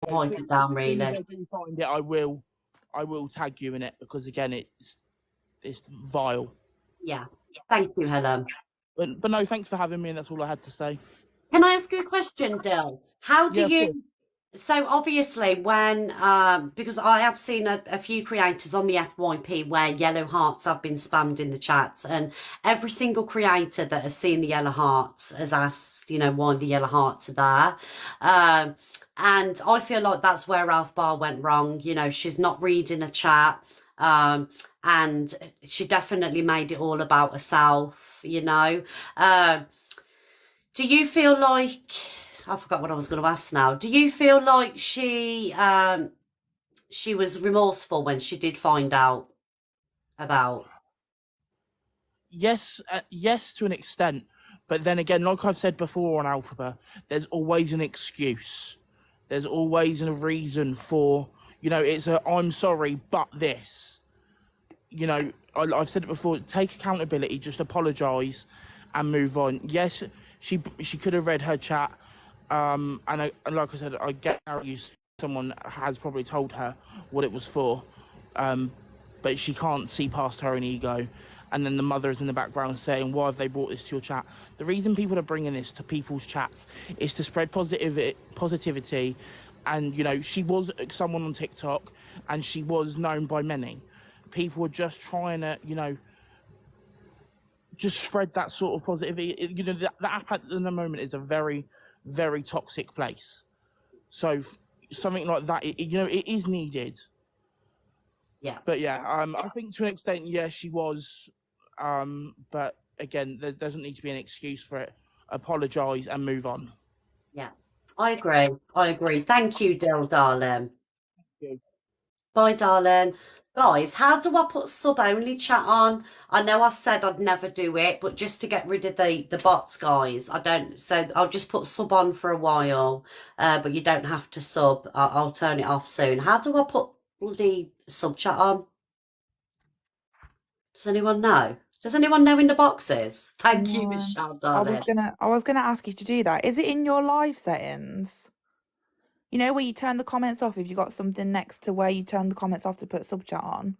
pipe it down, As soon as really. I do find it, I will tag you in it, because again, it's vile. Yeah. Thank you, Helen. But no, thanks for having me, and that's all I had to say. Can I ask you a question, Dill? How do Yeah, of course. you? So obviously, when because I have seen a few creators on the FYP where yellow hearts have been spammed in the chats, and every single creator that has seen the yellow hearts has asked, why the yellow hearts are there. And I feel like that's where Ralph Barr went wrong. She's not reading a chat. And she definitely made it all about herself. Do you feel like I forgot what I was going to ask now? Do you feel like she was remorseful when she did find out about? Yes, yes, to an extent. But then again, like I've said before on Alphabet, there's always an excuse. There's always a reason for, it's I'm sorry, but this. I've said it before, take accountability, just apologise and move on. Yes, she could have read her chat, and like I said, I get how someone has probably told her what it was for, but she can't see past her own ego. And then the mother is in the background saying, why have they brought this to your chat? The reason people are bringing this to people's chats is to spread positivity. And, she was someone on TikTok, and she was known by many. People are just trying to, just spread that sort of positivity. The app at the moment is a very, very toxic place. So something like that, it is needed. Yeah. But yeah, I think to an extent, yeah, she was. But again, there doesn't need to be an excuse for it. Apologise and move on. Yeah. I agree. Thank you, Dill, darling. You. Bye, darling. Guys, how do I put sub-only chat on? I know I said I'd never do it, but just to get rid of the bots, guys, I don't. So I'll just put sub on for a while, but you don't have to sub. I'll turn it off soon. How do I put the sub chat on? Does anyone know? Does anyone know in the boxes? Thank you, No. Michelle, I was darling. gonna ask you to do that. Is it in your live settings? You know where you turn the comments off if you got something next to where you turn the comments off to put sub chat on?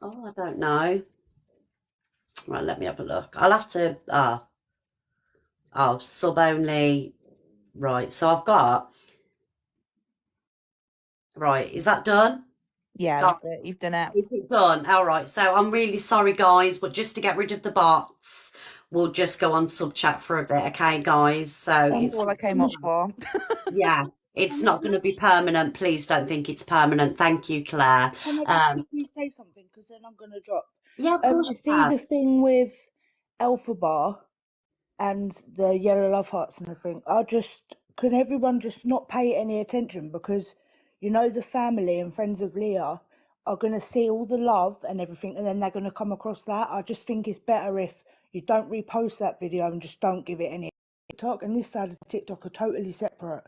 Oh, I don't know. Right, let me have a look. I'll have to. Sub only. Right, so I've got. Right, is that done? Yeah, Got that's it. You've done it. Is it done? All right. So I'm really sorry, guys, but just to get rid of the bots, we'll just go on sub chat for a bit, okay, guys? So That's all I came up for. yeah, it's not going to be permanent. Please don't think it's permanent. Thank you, Claire. Can I just quickly say something? Because then I'm going to drop. Yeah, of course You you see can. the thing with Alpha Bar and the yellow love hearts and everything. Can everyone just not pay any attention? Because the family and friends of Leah are going to see all the love and everything, and then they're going to come across that. I just think it's better if you don't repost that video and just don't give it any TikTok. And this side of TikTok are totally separate.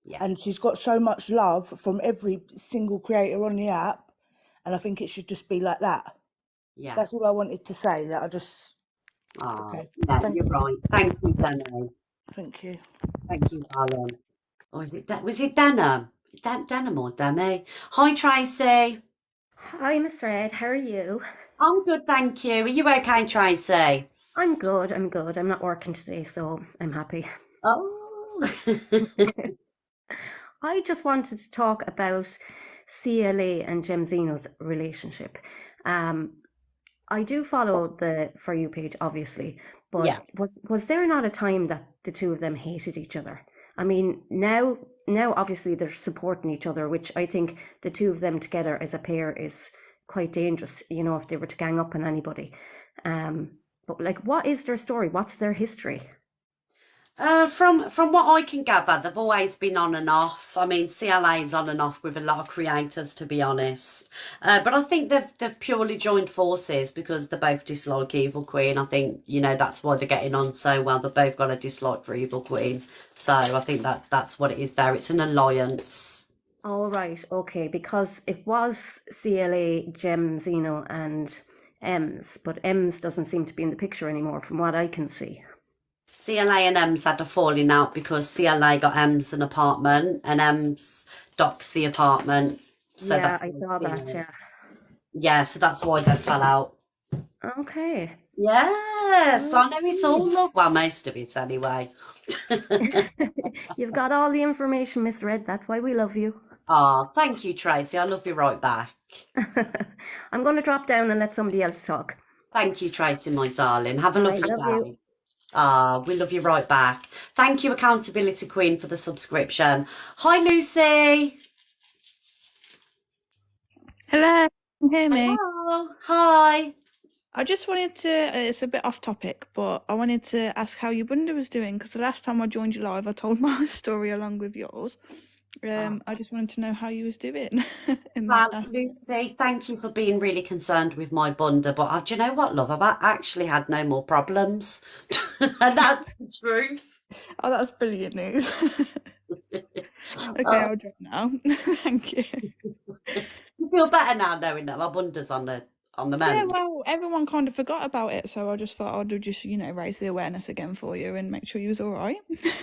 Yeah. And she's got so much love from every single creator on the app, and I think it should just be like that. Yeah. That's all I wanted to say. That I just. Oh, Okay. yeah, you're right. Thank you, Dano. Thank you. Thank you, darling. Or was it Denim? Denim or Demi? Hi, Tracy. Hi, Miss Red. How are you? I'm good, thank you. Are you okay, Tracy? I'm good. I'm not working today, so I'm happy. Oh. I just wanted to talk about CLA and Gemzino's relationship. I do follow the For You page, obviously, but Yeah. was there not a time that the two of them hated each other? I mean, now obviously they're supporting each other, which I think the two of them together as a pair is quite dangerous, if they were to gang up on anybody. But what is their story? What's their history? From what I can gather, they've always been on and off. I mean, CLA is on and off with a lot of creators, to be honest. But I think they've purely joined forces because they both dislike Evil Queen. I think that's why they're getting on so well. They've both got a dislike for Evil Queen, so I think that's what it is. There, it's an alliance. All right, okay, because it was CLA, Gemzino, and Ems, but Ems doesn't seem to be in the picture anymore, from what I can see. CLA and M's had a falling out because CLA got M's an apartment and M's docks the apartment. So Yeah, that's I why saw that. CLA. Yeah. Yeah, so that's why they fell out. Okay. Yes, I I know it's see. all love. Well, most of it anyway. You've got all the information, Miss Red. That's why we love you. Ah, thank you, Tracy. I love you right back. I'm going to drop down and let somebody else talk. Thank you, Tracy, my darling. Have a All right, lovely love you. day. Ah, we love you right back. Thank you, Accountability Queen, for the subscription. Hi, Lucy. Hello, can you hear me? Hello. Hi. I just wanted to, it's a bit off topic, but I wanted to ask how your bunda was doing because the last time I joined you live, I told my story along with yours. I just wanted to know how you was doing in that Well, aspect. Lucy, thank you for being really concerned with my bunda, but do you know what, love? Actually had no more problems. And that's the truth. Oh, that's brilliant news. Okay, I'll drop now. Thank you. You feel better now knowing that my bunda's on the Yeah, mend. well, everyone kind of forgot about it, so I just thought I'd just, raise the awareness again for you and make sure you was all right.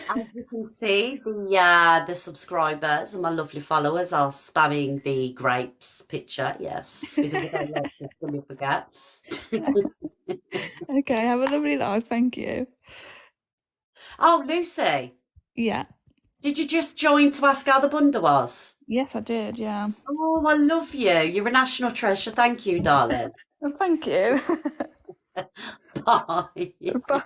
As you can see, the subscribers and my lovely followers are spamming the grapes picture. Yes, because I don't like to fully forget. Okay, have a lovely life. Thank you. Oh, Lucy, Yeah. did you just join to ask how the bunda was? Yes, I did. Yeah. Oh, I love you. You're a national treasure. Thank you, darling. Well, thank you. Bye. Bye.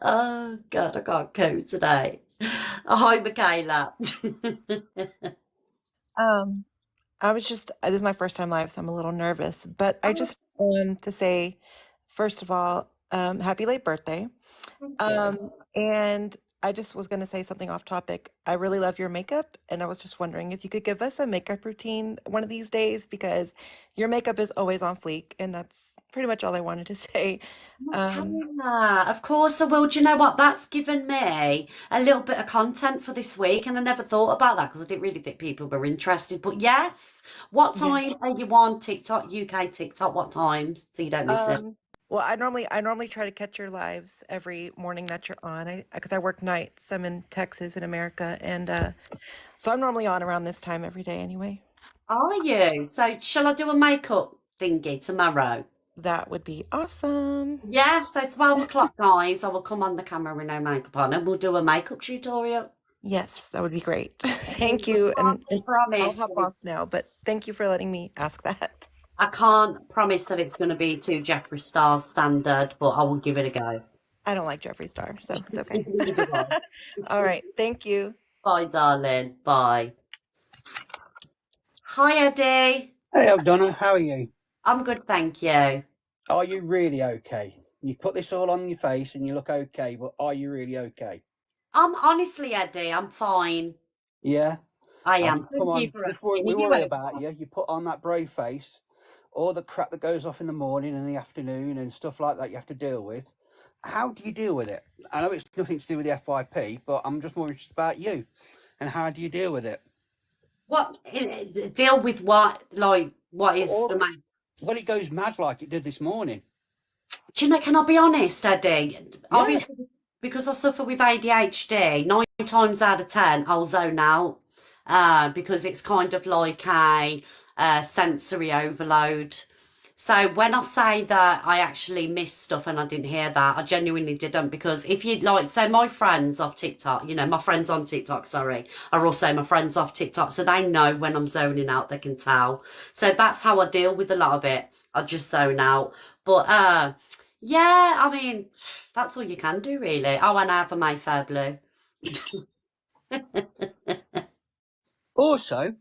Oh, God, I can't cope today. Hi, Michaela. I was just, this is my first time live, so I'm a little nervous, but I Oh, just to say, first of all, happy late birthday. thank you. And I just was going to say something off topic. I really love your makeup, and I was just wondering if you could give us a makeup routine one of these days because your makeup is always on fleek, and that's pretty much all I wanted to say. Michaela, of course I will. Do you know what? That's given me a little bit of content for this week, and I never thought about that because I didn't really think people were interested. But yes, what Yeah. time are you on TikTok, UK TikTok? What times? So you don't miss it. Well, I normally try to catch your lives every morning that you're on. Because I work nights. I'm in Texas in America, and so I'm normally on around this time every day anyway. Are you? So shall I do a makeup thingy tomorrow? That would be awesome. Yeah, so 12 o'clock, guys. I will come on the camera with no makeup on and we'll do a makeup tutorial. Yes, that would be great. Thank you. And I'll Promise hop that off now, but thank you for letting me ask that. I can't promise that it's going to be to Jeffree Star's standard, but I will give it a go. I don't like Jeffree Star, so it's okay. Either way. All right. Thank you. Bye, darling. Bye. Hi, Eddie. Hey, Donna, how are you? I'm good, thank you. Are you really okay? You put this all on your face and you look okay, but are you really okay? I'm honestly, Eddie, I'm fine. Yeah? I am. Come Thank you on, for just asking. we Are you worry okay? about you. You put on that brave face, all the crap that goes off in the morning and the afternoon and stuff like that you have to deal with. How do you deal with it? I know it's nothing to do with the FYP, but I'm just more interested about you. And how do you deal with it? What? Deal with what? Like, what is Or, the main? well, it goes mad like it did this morning. Do you know, can I be honest, Eddie? Yeah. Obviously, because I suffer with ADHD, 9 times out of 10, I'll zone out because it's kind of like a sensory overload. So when I say that I actually missed stuff and I didn't hear that, I genuinely didn't because if you like, say my friends off TikTok, my friends on TikTok, sorry, are also my friends off TikTok. So they know when I'm zoning out, they can tell. So that's how I deal with a lot of it. I just zone out. But yeah, I mean, that's all you can do really. Oh, and I have a Mayfair blue. Also,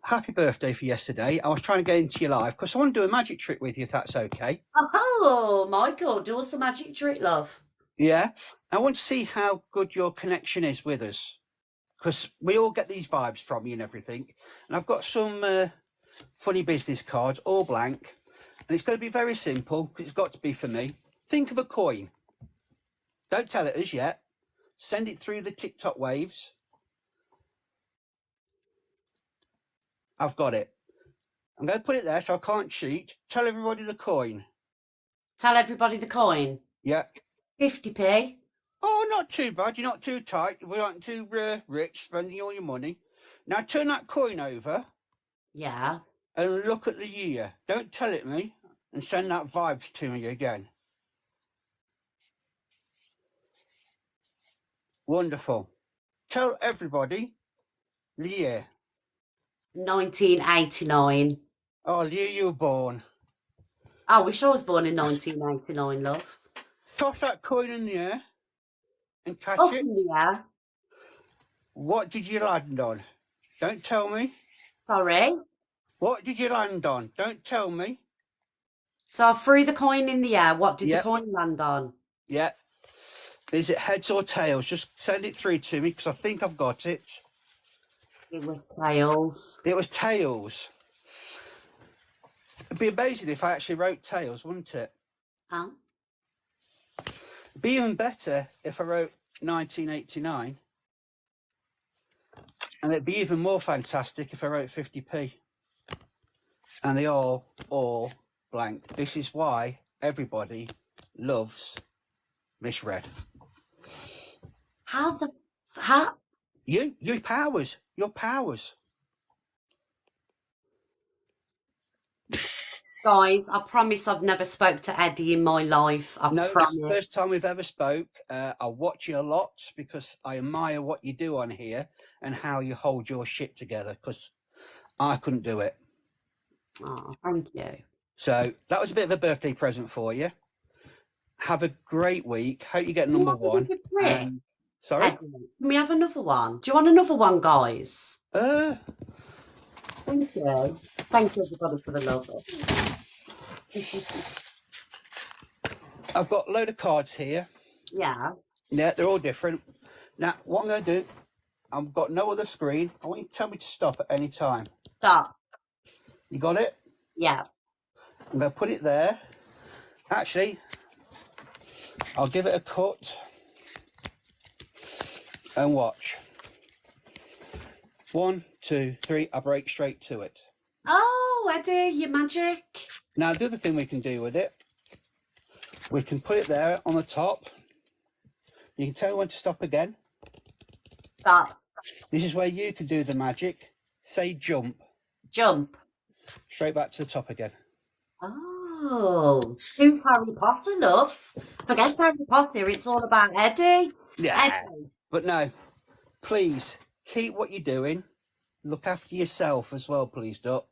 happy birthday for yesterday. I was trying to get into your live because I want to do a magic trick with you, if that's okay. Oh, Michael, do us a magic trick, love. Yeah. I want to see how good your connection is with us because we all get these vibes from you and everything. And I've got some funny business cards, all blank. And it's going to be very simple because it's got to be for me. Think of a coin. Don't tell it as yet. Send it through the TikTok waves. I've got it. I'm going to put it there so I can't cheat. Tell everybody the coin. Tell everybody the coin. Yeah. 50p. Oh, not too bad. You're not too tight. We aren't too rich spending all your money. Now turn that coin over Yeah. and look at the year. Don't tell it me and send that vibes to me again. Wonderful. Tell everybody the year. 1989. Oh, the year you were born. I wish I was born in 1989, love. Toss that coin in the air and catch Up it. in the air. What did you land on? Don't tell me. Sorry. What did you land on? Don't tell me. So I threw the coin in the air. What did the Yep. coin land on? Yeah. Is it heads or tails? Just send it through to me because I think I've got it. It was tails. It was tails. It'd be amazing if I actually wrote tails, wouldn't it? Huh? It'd be even better if I wrote 1989. And it'd be even more fantastic if I wrote 50p. And they all blank. This is why everybody loves misread. How? Your powers. Guys, I promise I've never spoke to Eddie in my life. I No, it's promise. the first time we've ever spoke. I watch you a lot because I admire what you do on here and how you hold your shit together because I couldn't do it. Oh, thank you. So that was a bit of a birthday present for you. Have a great week. Hope you get number one. Sorry? Eddie, can we have another one? Do you want another one, guys? Thank you. Thank you, everybody, for the love. I've got a load of cards here. Yeah. Yeah, they're all different. Now, what I'm going to do, I've got no other screen. I want you to tell me to stop at any time. Stop. You got it? Yeah. I'm going to put it there. Actually, I'll give it a cut and watch. 1, 2, 3. I break straight to it. Oh, Eddie, your magic. Now, the other thing we can do with it, we can put it there on the top. You can tell me when to stop again. Stop. This is where you can do the magic. Say jump. Jump. Straight back to the top again. Oh, who's Harry Potter, love? Forget Harry Potter, it's all about Eddie. Yeah. Eddie. But no, please keep what you're doing. Look after yourself as well, please, Duck.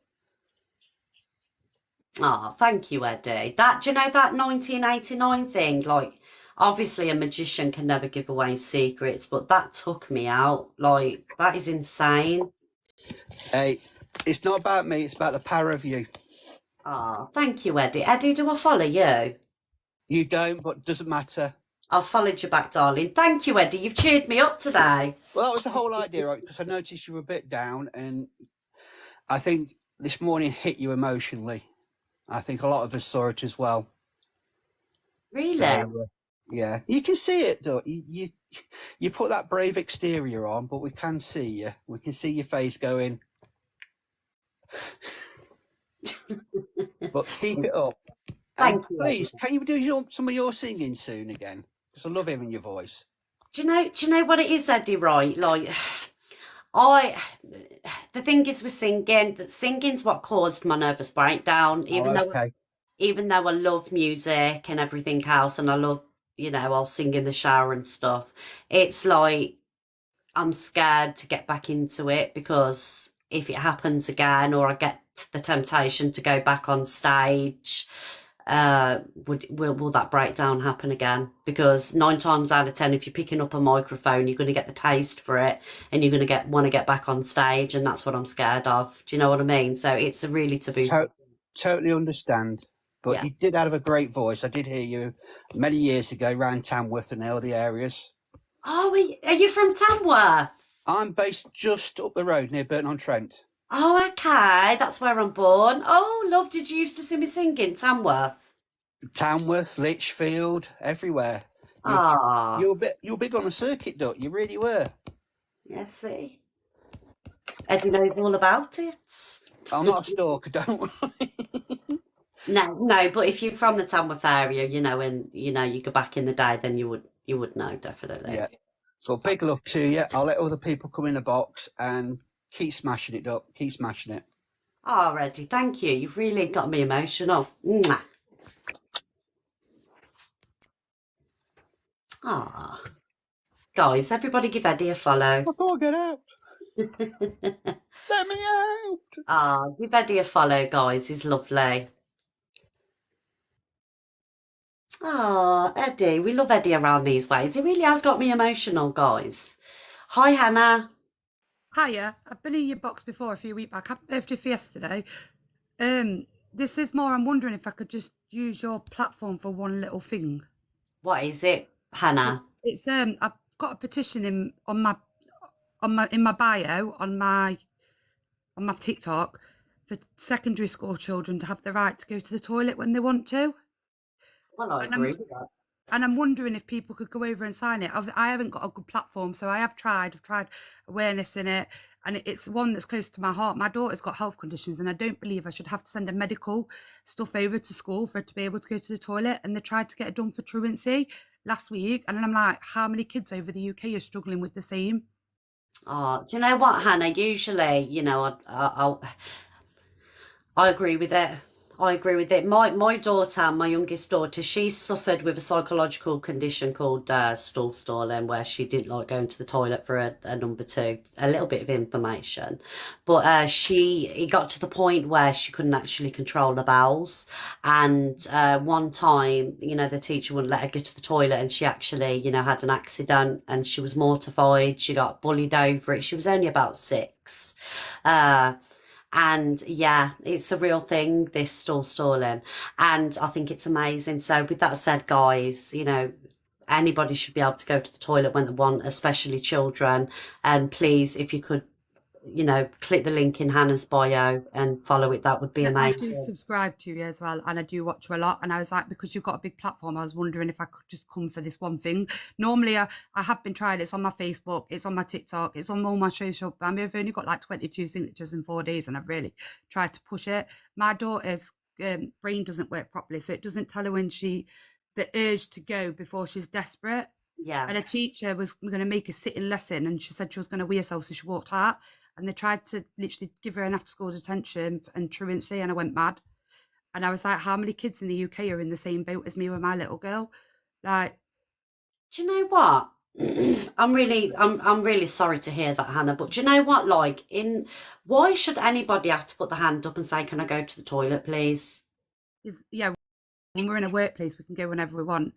Oh, thank you, Eddie. Do you know that 1989 thing? Like, obviously a magician can never give away secrets, but that took me out. Like, that is insane. Hey, it's not about me, it's about the power of you. Oh, thank you, Eddie. Eddie, do I follow you? You don't, but it doesn't matter. I've followed you back, darling. Thank you, Eddie. You've cheered me up today. Well, that was the whole idea, right? Because I noticed you were a bit down, and I think this morning hit you emotionally. I think a lot of us saw it as well. Really? So, yeah, you can see it, though. You put that brave exterior on, but we can see you. We can see your face going. But keep it up. Thank you, please, can you do some of your singing soon again? Because I love hearing your voice. Do you know what it is, Eddie, right? Like, the thing is with singing, that singing's what caused my nervous breakdown, even though I love music and everything else, and I love, I'll sing in the shower and stuff. It's like, I'm scared to get back into it because if it happens again, or I get the temptation to go back on stage, will that breakdown happen again? Because 9 times out of 10, if you're picking up a microphone, you're going to get the taste for it, and you're going to want to get back on stage, and that's what I'm scared of. Do you know what I mean? So it's a really taboo. Totally understand. But Yeah. you did have a great voice. I did hear you many years ago around Tamworth and all the areas. Oh, are you from Tamworth? I'm based just up the road near Burton-on-Trent. Oh, okay. That's where I'm born. Oh, love, did you used to see me singing Tamworth? Tamworth, Lichfield, everywhere. Ah. You were big on the circuit, Duck. You really were. Yeah, see? Eddie knows all about it. I'm not a stalker, don't worry. No, but if you're from the Tamworth area, and you go back in the day, then you would know definitely. Yeah. Well, big love to you. I'll let other people come in the box and keep smashing it up. Keep smashing it. Oh, Reddy, thank you. You've really got me emotional. Mwah. Ah, guys, everybody give Eddie a follow. I can't get out. Let me out. Ah, give Eddie a follow, guys. He's lovely. Oh, Eddie, we love Eddie around these ways. He really has got me emotional, guys. Hi, Hannah. Hiya, I've been in your box before a few weeks back. Happy birthday for yesterday. This is more, I'm wondering if I could just use your platform for one little thing. What is it, Hannah? It's I've got a petition in my bio on my TikTok for secondary school children to have the right to go to the toilet when they want to. Well, I And agree with that. And I'm wondering if people could go over and sign it. I haven't got a good platform, so I have tried. I've tried awareness in it, and it's one that's close to my heart. My daughter's got health conditions, and I don't believe I should have to send a medical stuff over to school for her to be able to go to the toilet. And they tried to get it done for truancy last week, and then I'm like, how many kids over the UK are struggling with the same? Oh, do you know what, Hannah? Usually, I agree with it. I agree with it. My daughter, my youngest daughter, she suffered with a psychological condition called stool stalling, where she didn't like going to the toilet for a number two. A little bit of information, but it got to the point where she couldn't actually control her bowels. And one time, the teacher wouldn't let her go to the toilet, and she actually, had an accident, and she was mortified. She got bullied over it. She was only about 6. And yeah, it's a real thing, this stool stalling. And I think it's amazing. So with that said, guys, anybody should be able to go to the toilet when they want, especially children. And please, if you could, click the link in Hannah's bio and follow it, that would be I do amazing. subscribe to you as well, and I do watch you a lot. And I was like, because you've got a big platform, I was wondering if I could just come for this one thing. Normally, I have been trying. It's on my Facebook, it's on my TikTok, it's on all my social. I mean, I've only got like 22 signatures in 4 days, and I've really tried to push it. My daughter's brain doesn't work properly, so it doesn't tell her when the urge to go before she's desperate. Yeah. And a teacher was going to make a sitting lesson, and she said she was going to wee herself, so she walked out. And they tried to literally give her an after-school detention and truancy, and I went mad. And I was like, how many kids in the UK are in the same boat as me with my little girl? Like, do you know what? I'm really sorry to hear that, Hannah. But do you know what? Like, why should anybody have to put the hand up and say, "Can I go to the toilet, please?" Yeah, when we're in a workplace, we can go whenever we want.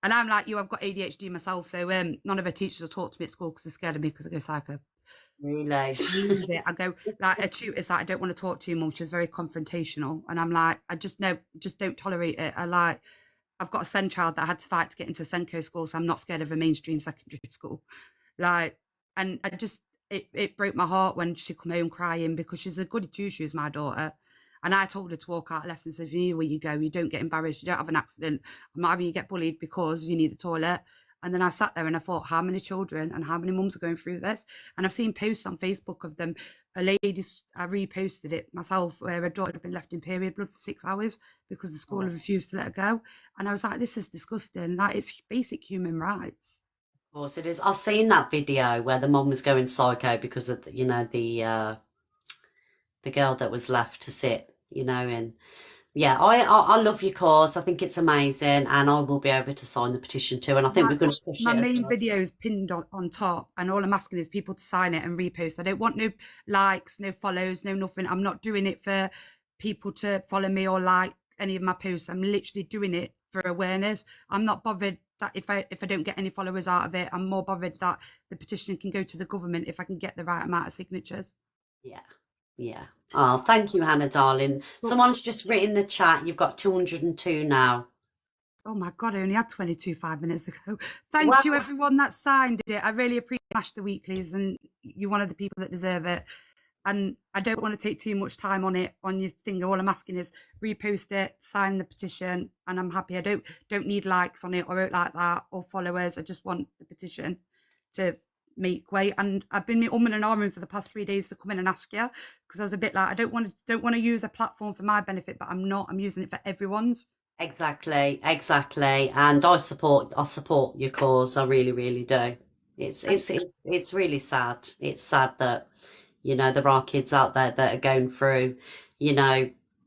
And I'm like you, I've got ADHD myself, so none of her teachers will talk to me at school because they're scared of me because I go psycho. Really? I go, like, a tutor's like, I don't want to talk to you, Mum. She's very confrontational. And I'm like, I just don't tolerate it. I've got a SEND child that I had to fight to get into a SENCO school, so I'm not scared of a mainstream secondary school. Like, and it broke my heart when she come home crying, because she's a goody two-shoes, my daughter. And I told her to walk out lessons. If you know where you go, you don't get embarrassed, you don't have an accident. I'm not having you get bullied because you need the toilet. And then I sat there and I thought, how many children and how many mums are going through this? And I've seen posts on Facebook of them. A lady, I reposted it myself, where her daughter had been left in period blood for 6 hours because the school had refused to let her go. And I was like, this is disgusting. Like, it's basic human rights. Of course it is. I've seen that video where the mum was going psycho because of the girl that was left to sit, and yeah, I love your cause. I think it's amazing, and I will be able to sign the petition too. And I think we're going to push my it. main video is pinned on top, and all I'm asking is people to sign it and repost. I don't want no likes, no follows, no nothing. I'm not doing it for people to follow me or like any of my posts. I'm literally doing it for awareness. I'm not bothered that if I don't get any followers out of it. I'm more bothered that the petition can go to the government if I can get the right amount of signatures. Yeah. Oh, thank you, Hannah, darling. Someone's just written in the chat, you've got 202 now. Oh my God, I only had 22 5 minutes ago. Thank you, everyone that signed it. I really appreciate Smash the Weeklies, and you're one of the people that deserve it. And I don't want to take too much time on your thing. All I'm asking is repost it, sign the petition, and I'm happy. I don't need likes on it or out like that or followers. I just want the petition to make way. And I've been umming and ahhing for the past 3 days to come in and ask you, because I was a bit like, I don't want to use a platform for my benefit, but I'm using it for everyone's. Exactly. And I support your cause. I really, really do. It's really sad. It's sad that, there are kids out there that are going through,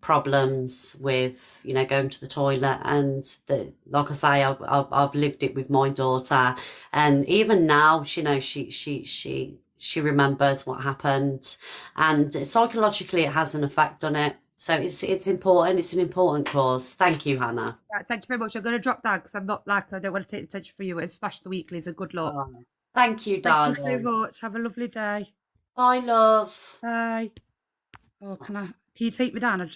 problems with, going to the toilet, and like I say, I've lived it with my daughter, and even now, she remembers what happened, and psychologically it has an effect on it. So it's important. It's an important cause. Thank you, Hannah. Right, thank you very much. I'm going to drop down because I'm not I don't want to take the attention for you. And Smash the Weeklies. A good luck. Oh, thank you, darling. Thank you so much. Have a lovely day. Bye, love. Bye. Oh, can you take me down? I'm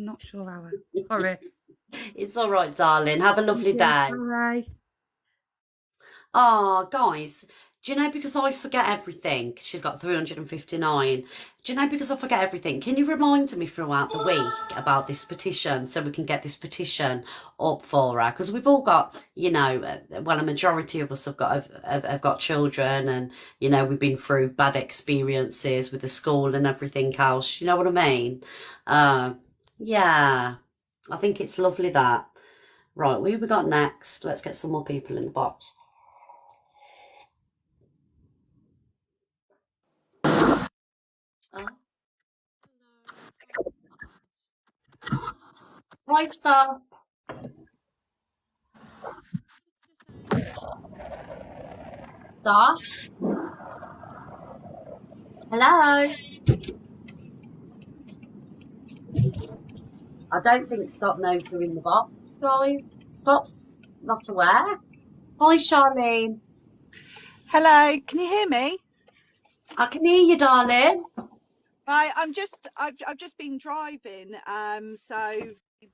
not sure how. Sorry. It's all right, darling. Have a lovely day. Bye. Oh, guys, do you know, because I forget everything, she's got 359. Do you know, because I forget everything, can you remind me throughout the week about this petition so we can get this petition up for her? Because we've all got, well, a majority of us have got children, and, we've been through bad experiences with the school and everything else. You know what I mean? Yeah, I think it's lovely that. Right, who we got next? Let's get some more people in the box. Hi, Star. Star? Hello? I don't think Stop knows they're in the box, guys. Stop's not aware. Hi, Charlene. Hello, can you hear me? I can hear you, darling. Right, I've just been driving,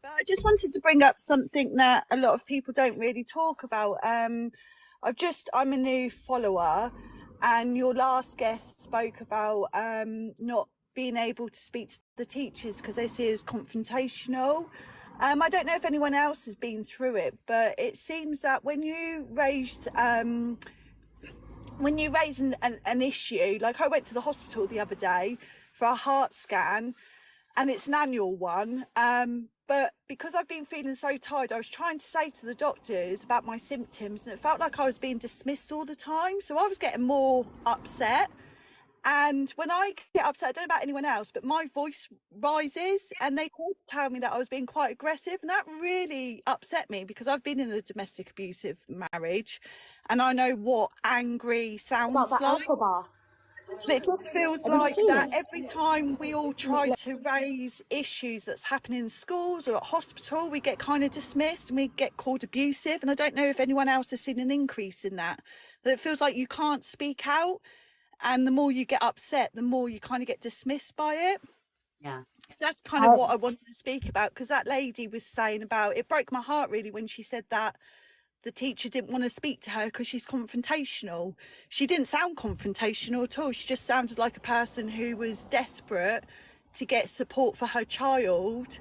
but I just wanted to bring up something that a lot of people don't really talk about. I'm a new follower, and your last guest spoke about not being able to speak to the teachers because they see it as confrontational. I don't know if anyone else has been through it, but it seems that when you raise an issue, like I went to the hospital the other day for a heart scan, and it's an annual one, but because I've been feeling so tired, I was trying to say to the doctors about my symptoms, and it felt like I was being dismissed all the time, so I was getting more upset. And when I get upset, I don't know about anyone else, but my voice rises, and they tell me that I was being quite aggressive, and that really upset me because I've been in a domestic abusive marriage, and I know what angry sounds like. It just feels like that every time we all try to raise issues that's happening in schools or at hospital, we get kind of dismissed and we get called abusive. And I don't know if anyone else has seen an increase in that it feels like you can't speak out. And the more you get upset, the more you kind of get dismissed by it. Yeah. So that's kind of what I wanted to speak about, because that lady was saying about, it broke my heart really when she said that the teacher didn't want to speak to her because she's confrontational. She didn't sound confrontational at all. She just sounded like a person who was desperate to get support for her child.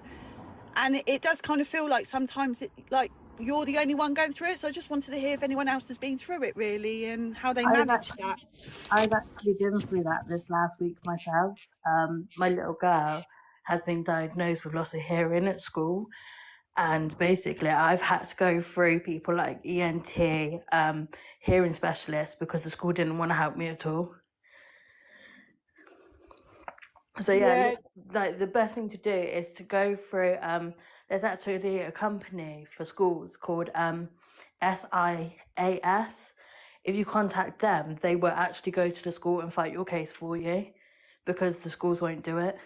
And it does kind of feel like sometimes like you're the only one going through it. So I just wanted to hear if anyone else has been through it really, and how they manage that. I've actually been through that this last week myself. My little girl has been diagnosed with loss of hearing at school. And basically, I've had to go through people like ENT, hearing specialists, because the school didn't want to help me at all. So yeah, like the best thing to do is to go through. There's actually a company for schools called SIAS. If you contact them, they will actually go to the school and fight your case for you, because the schools won't do it.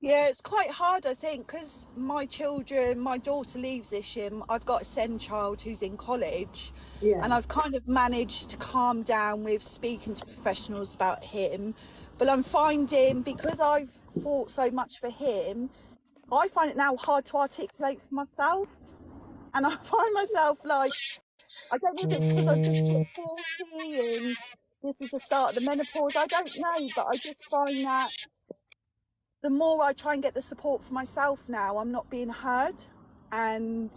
Yeah, it's quite hard, I think, because my daughter leaves this year. I've got a SEND child who's in college, and I've kind of managed to calm down with speaking to professionals about him. But I'm finding, because I've fought so much for him, I find it now hard to articulate for myself. And I find myself like, I don't know if it's because I've just hit 40 and this is the start of the menopause. I don't know, but I just find that the more I try and get the support for myself now, I'm not being heard. And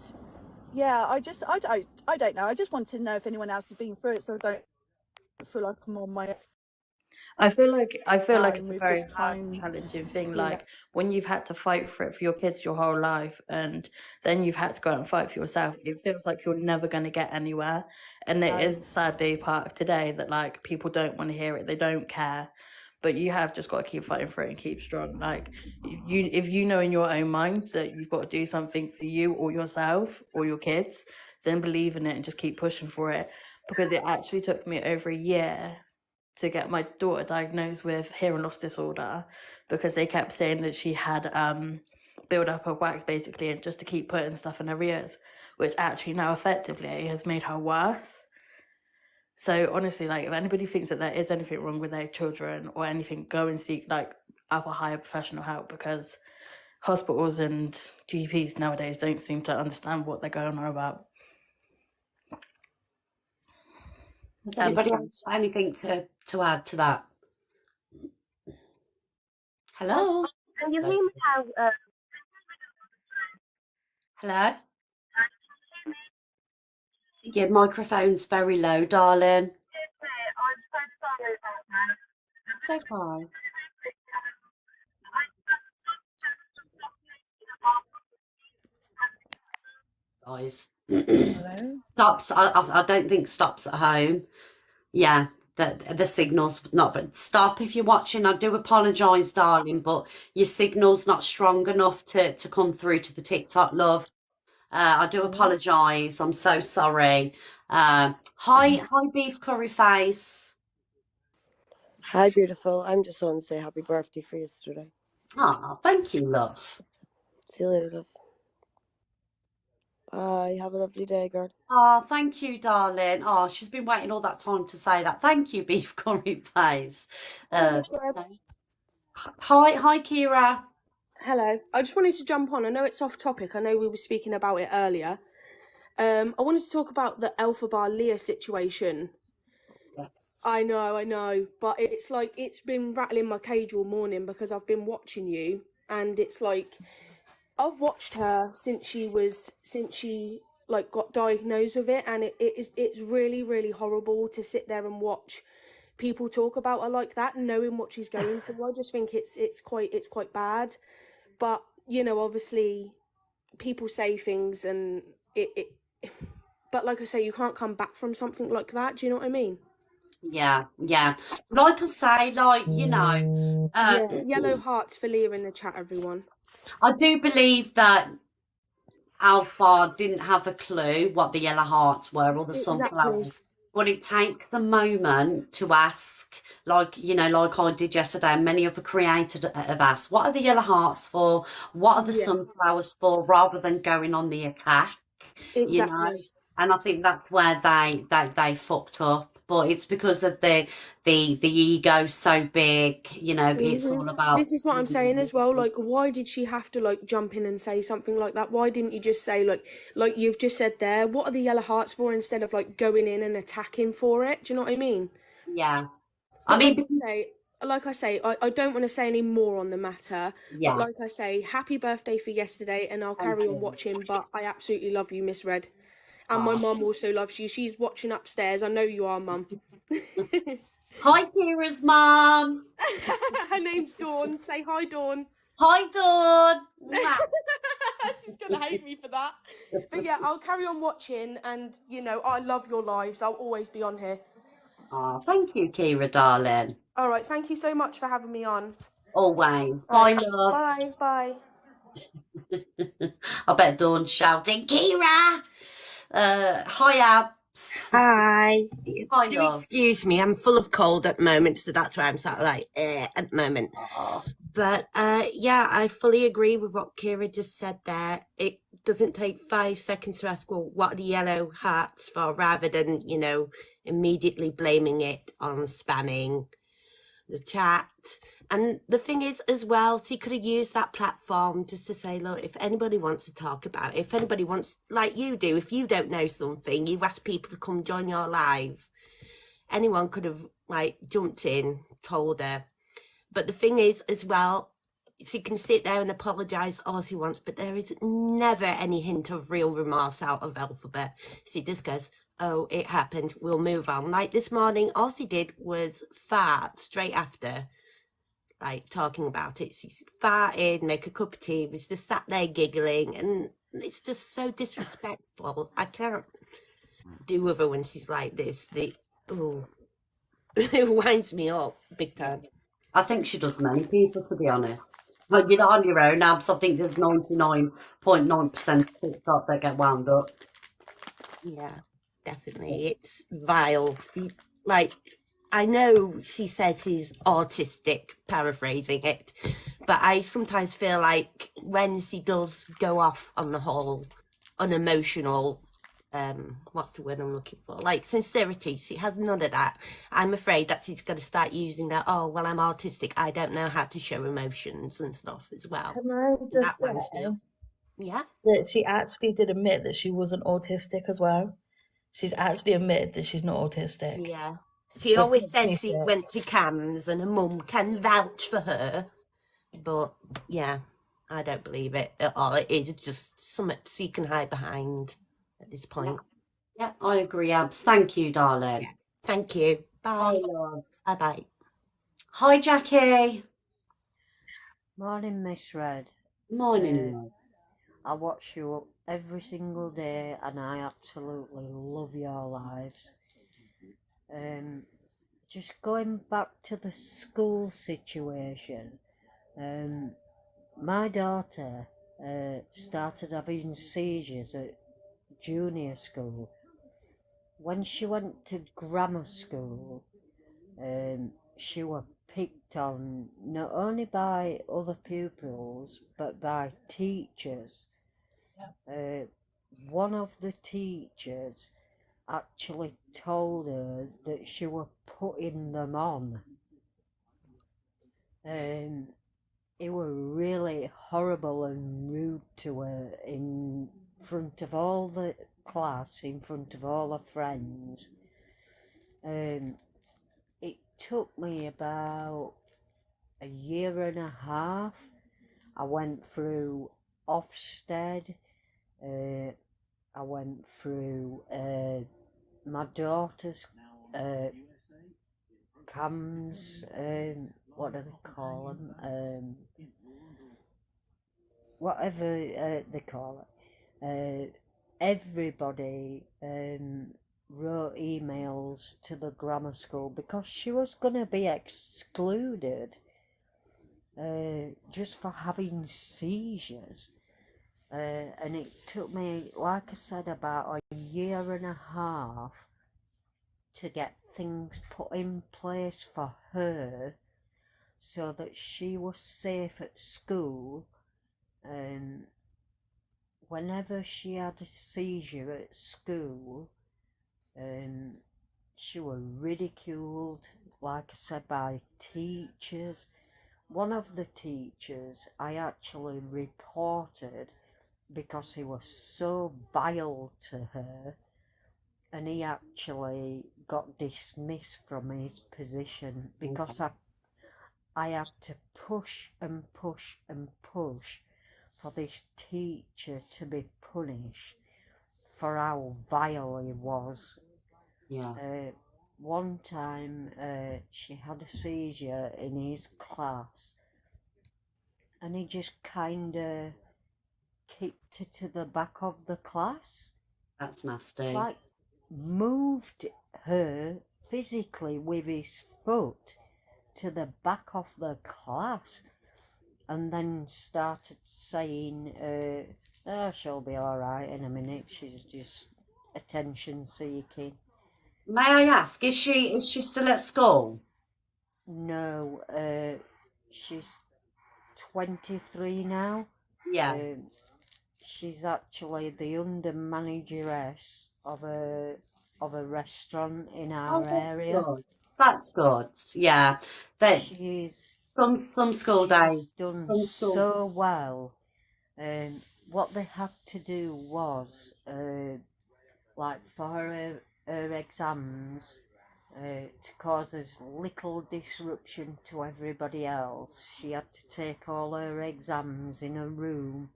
yeah, I don't know. I just wanted to know if anyone else has been through it, so I don't feel like I'm on my I feel like own it's a with very this hard, time, challenging thing. you know. Like when you've had to fight for it for your kids your whole life, and then you've had to go out and fight for yourself. It feels like you're never going to get anywhere, and it is sadly part of today that like people don't want to hear it. They don't care, but you have just got to keep fighting for it and keep strong. Like if you know in your own mind that you've got to do something for you or yourself or your kids, then believe in it and just keep pushing for it. Because it actually took me over a year to get my daughter diagnosed with hearing loss disorder, because they kept saying that she had build up of wax basically, and just to keep putting stuff in her ears, which actually now effectively has made her worse. So honestly, like if anybody thinks that there is anything wrong with their children or anything, go and seek like upper higher professional help, because hospitals and GPs nowadays don't seem to understand what they're going on about. Has anybody else got anything to add to that? Hello? Can you hear me now? Hello? Your microphone's very low, darling. I'm so sorry about that. It's okay. Guys. Hello? Stops. I don't think stops at home. Yeah, the signal's not. Stop if you're watching. I do apologise, darling, but your signal's not strong enough to come through to the TikTok, love. I do apologise. I'm so sorry. Hi, beef curry face. Hi, beautiful. I'm just on to say happy birthday for yesterday. Oh, thank you, love. See you later, love. Bye. Have a lovely day, girl. Oh, thank you, darling. Oh, she's been waiting all that time to say that. Thank you, beef curry face. Hi, Kira. Hello. I just wanted to jump on. I know it's off topic. I know we were speaking about it earlier. I wanted to talk about the Alpha Bar Leah situation. Yes. I know. But it's like it's been rattling my cage all morning because I've been watching you, and it's like I've watched her since she like got diagnosed with it, and it's really, really horrible to sit there and watch people talk about her like that, knowing what she's going through. I just think it's quite bad. But you know, obviously people say things, and it but like I say, you can't come back from something like that. Do you know what I mean? Yeah. Like I say, like, you know, Yellow hearts for Leah in the chat, everyone. I do believe that Alpha didn't have a clue what the yellow hearts were or the sunflowers. But it takes a moment to ask, like, you know, like I did yesterday, and many other creators have asked, what are the yellow hearts for? What are the sunflowers for? Rather than going on the attack, you know? And I think that's where they fucked up. But it's because of the ego so big, you know, it's all about. This is what I'm saying as well. Like, why did she have to like jump in and say something like that? Why didn't you just say like you've just said there, what are the yellow hearts for, instead of like going in and attacking for it? Do you know what I mean? Yeah. But I mean, like I say, I don't want to say any more on the matter. Yeah. But like I say, happy birthday for yesterday, and I'll carry on watching. But I absolutely love you, Miss Red. And my mum also loves you. She's watching upstairs. I know you are, Mum. Hi, Kira's mum. Her name's Dawn. Say hi, Dawn. Hi, Dawn. She's going to hate me for that. But yeah, I'll carry on watching. And, you know, I love your lives. I'll always be on here. Oh, thank you, Kira, darling. All right. Thank you so much for having me on. Always. Bye, love. Bye. I bet Dawn's shouting, Kira. Hi, Abs. Hi. Hi, Do love. excuse me, I'm full of cold at the moment, so that's why I'm sort of like at the moment. But yeah, I fully agree with what Kira just said there. It doesn't take 5 seconds to ask, well, what are the yellow hearts for, rather than, you know, immediately blaming it on spamming the chat. And the thing is as well, she could have used that platform just to say, look, if anybody wants to talk about it, if anybody wants, like you do, if you don't know something, you've asked people to come join your live, anyone could have like jumped in, told her. But the thing is as well, she can sit there and apologise all she wants, but there is never any hint of real remorse out of Alphabet. She just goes, oh, it happened, we'll move on. Like this morning, all she did was fart straight after, like talking about it. She farted, make a cup of tea, was just sat there giggling, and it's just so disrespectful. I can't do with her when she's like this. It winds me up big time. I think she does many people, to be honest. But you're not on your own, Abs. I think there's 99.9% of TikTok that get wound up. Yeah, definitely. It's vile. I know she says she's autistic, paraphrasing it, but I sometimes feel like when she does go off on the whole unemotional, what's the word I'm looking for? Like sincerity, she has none of that. I'm afraid that she's going to start using that, oh, well, I'm autistic, I don't know how to show emotions and stuff as well. Can I That just winds me say up. Yeah. that she actually did admit that she wasn't autistic as well? She's actually admitted that she's not autistic. Yeah. She always says she went to CAMS and her mum can vouch for her. But yeah, I don't believe it at all. It is just something she can hide behind at this point. Yeah, I agree, Abs. Thank you, darling. Yeah. Thank you. Bye. Bye, love. Bye-bye. Hi, Jackie. Morning, Miss Red. Morning, love. I watch you every single day and I absolutely love your lives. Just going back to the school situation, my daughter started having seizures at junior school. When she went to grammar school, she was picked on not only by other pupils but by teachers. One of the teachers actually told her that she was putting them on. It was really horrible and rude to her in front of all the class, in front of all her friends. It took me about a year and a half. I went through Ofsted. I went through my daughter's CAMS, what do they call them? Whatever they call it. Everybody wrote emails to the grammar school because she was going to be excluded just for having seizures. And it took me, like I said, about a year and a half to get things put in place for her so that she was safe at school. Whenever she had a seizure at school, she was ridiculed, like I said, by teachers. One of the teachers I actually reported because he was so vile to her, and he actually got dismissed from his position because I had to push and push and push for this teacher to be punished for how vile he was. Yeah. One time she had a seizure in his class and he just kind of kicked her to the back of the class. That's nasty. Like, moved her physically with his foot to the back of the class and then started saying, oh, she'll be all right in a minute, she's just attention seeking. May I ask, is she still at school? No, she's 23 now. Yeah. She's actually the under manageress of a restaurant in our area. Good. That's good. Yeah. That She's some school days done some school. so well. What they had to do was, like for her exams, to cause as little disruption to everybody else. She had to take all her exams in a room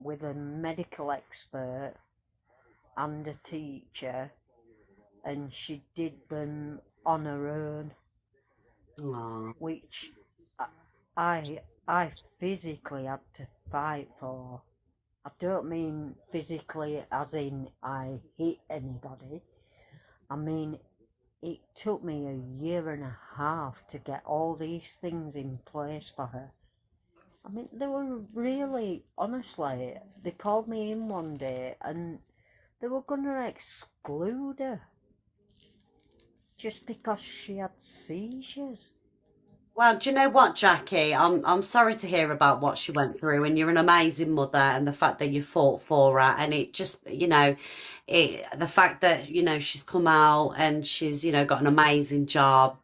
with a medical expert and a teacher, and she did them on her own, which I physically had to fight for. I don't mean physically as in I hit anybody. I mean, it took me a year and a half to get all these things in place for her. I mean, they were really, honestly, they called me in one day and they were going to exclude her just because she had seizures. Well, do you know what, Jackie? I'm sorry to hear about what she went through, and you're an amazing mother, and the fact that you fought for her, and it just, the fact that she's come out and she's got an amazing job,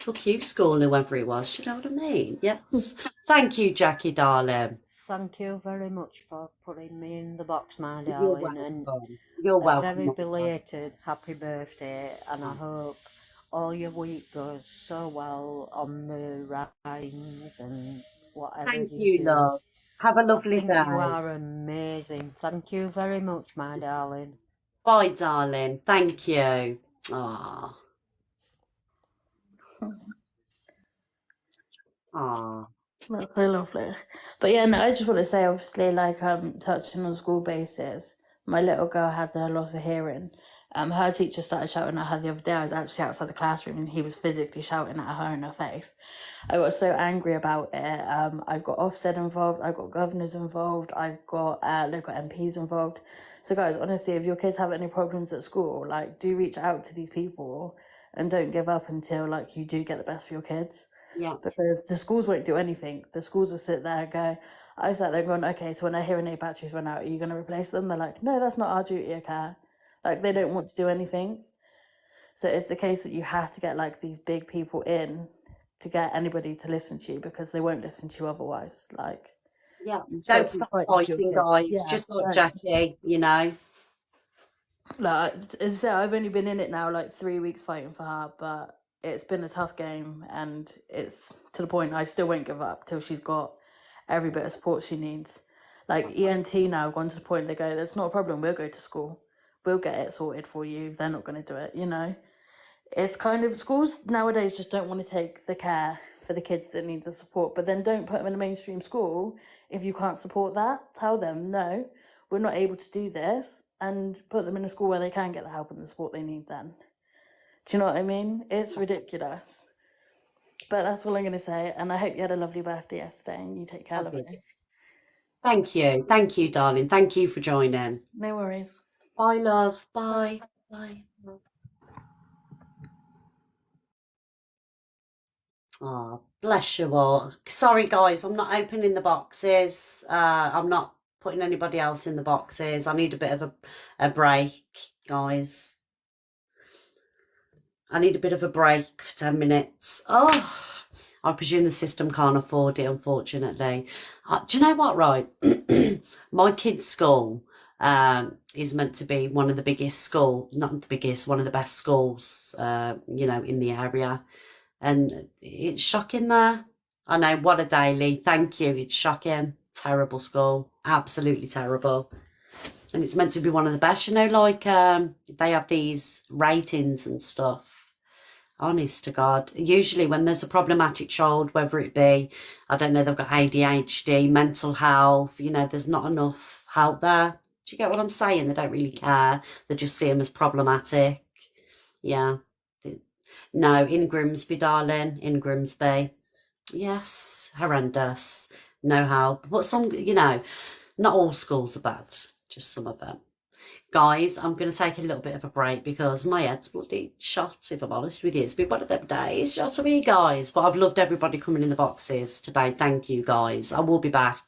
took you school, whoever it was. Do you know what I mean? Yes. Thank you, Jackie, darling. Thank you very much for putting me in the box, my You're darling, and welcome. You're a welcome. very my love. belated happy birthday, and I hope all your week goes so well on the rhymes and whatever Thank you you, do. love. Have a I lovely think you day. are amazing. Thank you very much, my darling. Bye, darling. Thank you. Ah. Ah. That's so lovely. But yeah, no, I just want to say, obviously, like touching on school basis, my little girl had her loss of hearing. Her teacher started shouting at her the other day. I was actually outside the classroom and he was physically shouting at her in her face. I got so angry about it. I've got Ofsted involved, I've got governors involved, I've got local MPs involved. So guys, honestly, if your kids have any problems at school, like do reach out to these people and don't give up until like you do get the best for your kids. Yeah. Because the schools won't do anything. The schools will sit there and go, I sat there going, okay, so when our hearing aid batteries run out, are you going to replace them? They're like, no, that's not our duty of care. Like, they don't want to do anything. So it's the case that you have to get, like, these big people in to get anybody to listen to you because they won't listen to you otherwise. Like, Yeah. it's got Don't to be stop fighting for your fighting, kids. guys. Yeah, Just like don't. Jackie, Like, as I said, I've only been in it now, like, 3 weeks fighting for her, but it's been a tough game, and it's to the point I still won't give up till she's got every bit of support she needs. Like ENT now have gone to the point they go, "That's not a problem. We'll go to school. We'll get it sorted for you." They're not going to do it, you know. It's kind of schools nowadays just don't want to take the care for the kids that need the support, but then don't put them in a mainstream school if you can't support that. Tell them no, we're not able to do this, and put them in a school where they can get the help and the support they need. Then, do you know what I mean? It's ridiculous. But that's all I'm going to say, and I hope you had a lovely birthday yesterday and you take care, lovely. Thank you. Thank you, darling. Thank you for joining. No worries. Bye, love. Bye. Bye. Oh, bless you all. Sorry, guys, I'm not opening the boxes. I'm not putting anybody else in the boxes. I need a bit of a break, guys. I need a bit of a break for 10 minutes. Oh, I presume the system can't afford it, unfortunately. Do you know what, right? My kid's school is meant to be one of the biggest not the biggest, one of the best schools, in the area. And it's shocking there. I know, what a daily. Thank you. It's shocking. Terrible school. Absolutely terrible. And it's meant to be one of the best, they have these ratings and stuff. Honest to God. Usually when there's a problematic child, whether it be, I don't know, they've got ADHD, mental health, there's not enough help there. Do you get what I'm saying? They don't really care. They just see them as problematic. Yeah. No, in Grimsby, darling, in Grimsby. Yes, horrendous. No help. But some, not all schools are bad, just some of them. Guys, I'm going to take a little bit of a break because my head's bloody shot, if I'm honest with you. It's been one of them days, shot to me, guys. But I've loved everybody coming in the boxes today. Thank you, guys. I will be back